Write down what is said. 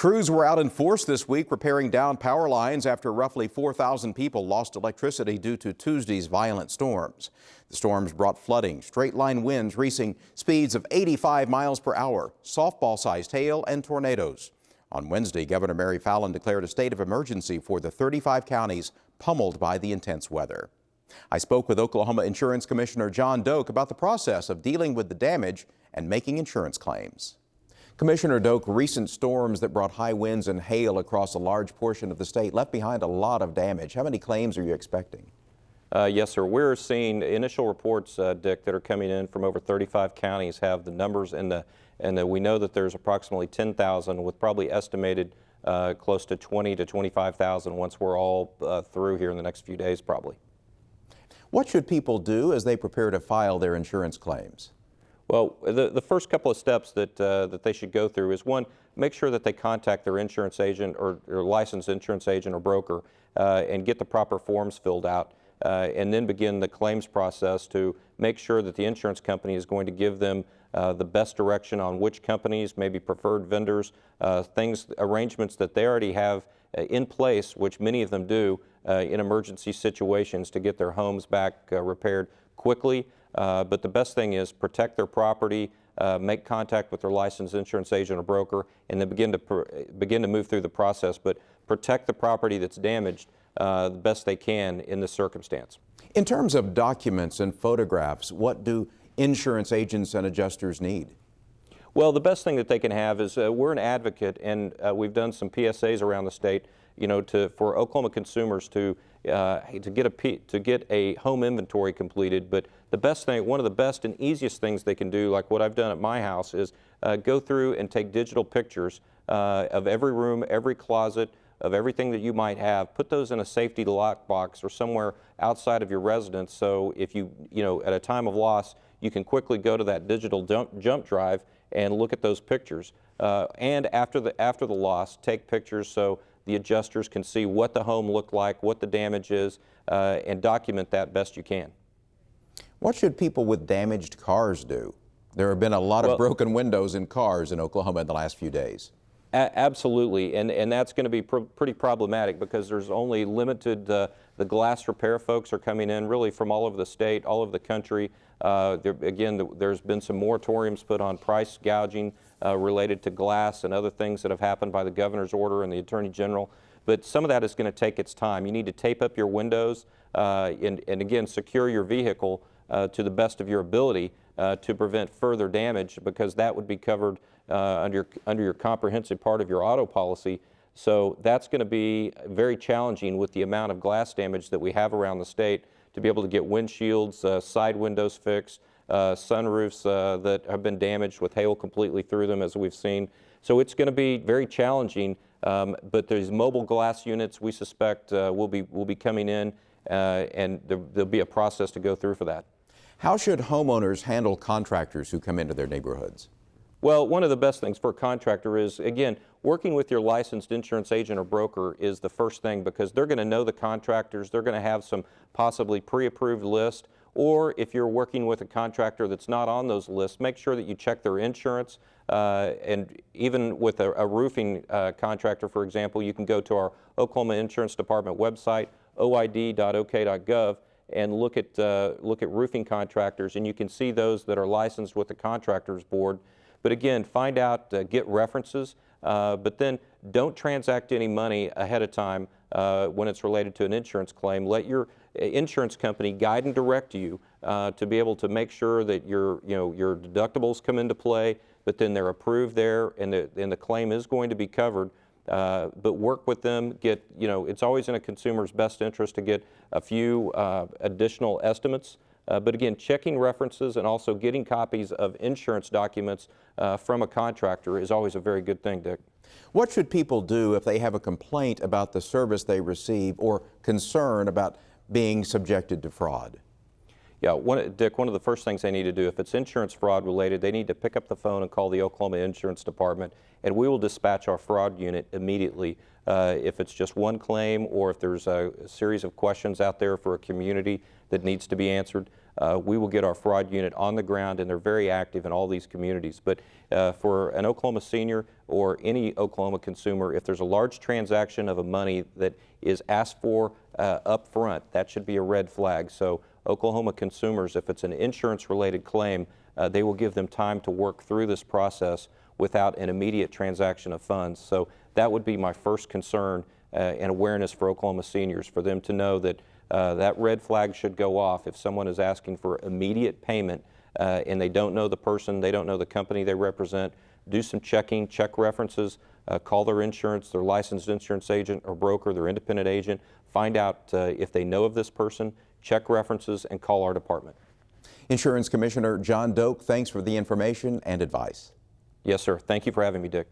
Crews were out in force this week repairing downed power lines after roughly 4,000 people lost electricity due to Tuesday's violent storms. The storms brought flooding, straight-line winds reaching speeds of 85 miles per hour, softball-sized hail, and tornadoes. On Wednesday, Governor Mary Fallin declared a state of emergency for the 35 counties pummeled by the intense weather. I spoke with Oklahoma Insurance Commissioner John Doak about the process of dealing with the damage and making insurance claims. Commissioner Doak, recent storms that brought high winds and hail across a large portion of the state left behind a lot of damage. How many claims are you expecting? Yes, sir. We're seeing initial reports, Dick, that are coming in from over 35 counties have the numbers, and we know that there's approximately 10,000 with probably estimated close to 20 to 25,000 once we're all through here in the next few days probably. What should people do as they prepare to file their insurance claims? Well, the first couple of steps that they should go through is, one, make sure that they contact their insurance agent or licensed insurance agent or broker and get the proper forms filled out, and then begin the claims process to make sure that the insurance company is going to give them the best direction on which companies, maybe preferred vendors, arrangements that they already have in place, which many of them do in emergency situations, to get their homes back repaired quickly. But the best thing is protect their property, make contact with their licensed insurance agent or broker, and then begin to move through the process. But protect the property that's damaged the best they can in this circumstance. In terms of documents and photographs, what do insurance agents and adjusters need? Well, the best thing that they can have is we're an advocate, and we've done some PSAs around the state, for Oklahoma consumers to get a home inventory completed. But the best thing, one of the best and easiest things they can do, like what I've done at my house, is go through and take digital pictures of every room, every closet, of everything that you might have. Put those in a safety lockbox or somewhere outside of your residence, so if at a time of loss, you can quickly go to that digital jump drive and look at those pictures. And after the loss, take pictures so the adjusters can see what the home looked like, what the damage is, and document that best you can. What should people with damaged cars do? There have been a lot of broken windows in cars in Oklahoma in the last few days. Absolutely, and that's going to be pretty problematic because there's only limited, the glass repair folks are coming in really from all over the state, all over the country. There's been some moratoriums put on price gouging related to glass and other things that have happened by the governor's order and the attorney general. But some of that is going to take its time. You need to tape up your windows and again, secure your vehicle to the best of your ability to prevent further damage, because that would be covered under your comprehensive part of your auto policy. So that's going to be very challenging with the amount of glass damage that we have around the state, to be able to get windshields, side windows fixed, sunroofs that have been damaged with hail completely through them, as we've seen. So it's going to be very challenging, but these mobile glass units, we suspect, will be coming in, and there'll be a process to go through for that. How should homeowners handle contractors who come into their neighborhoods? Well, one of the best things for a contractor is, again, working with your licensed insurance agent or broker is the first thing, because they're going to know the contractors. They're going to have some possibly pre-approved list, or if you're working with a contractor that's not on those lists, make sure that you check their insurance. And even with a roofing contractor, for example, you can go to our Oklahoma Insurance Department website, oid.ok.gov, and look at roofing contractors, and you can see those that are licensed with the Contractors Board. But again, find out, get references, but then don't transact any money ahead of time when it's related to an insurance claim. Let your insurance company guide and direct you to be able to make sure that your deductibles come into play, but then they're approved there, and the claim is going to be covered. But work with them. It's always in a consumer's best interest to get a few additional estimates. But again, checking references and also getting copies of insurance documents from a contractor is always a very good thing, Dick. What should people do if they have a complaint about the service they receive or concern about being subjected to fraud? Yeah, Dick, one of the first things they need to do, if it's insurance fraud related, they need to pick up the phone and call the Oklahoma Insurance Department, and we will dispatch our fraud unit immediately. If it's just one claim, or if there's a series of questions out there for a community that needs to be answered, we will get our fraud unit on the ground, and they're very active in all these communities. But for an Oklahoma senior or any Oklahoma consumer, if there's a large transaction of a money that is asked for up front, that should be a red flag. So Oklahoma consumers, if it's an insurance-related claim, they will give them time to work through this process without an immediate transaction of funds. So that would be my first concern and awareness for Oklahoma seniors, for them to know that that red flag should go off if someone is asking for immediate payment and they don't know the person, they don't know the company they represent. Do some checking, check references, call their insurance, their licensed insurance agent or broker, their independent agent, find out if they know of this person, check references, and call our department. Insurance Commissioner John Doak, thanks for the information and advice. Yes, sir. Thank you for having me, Dick.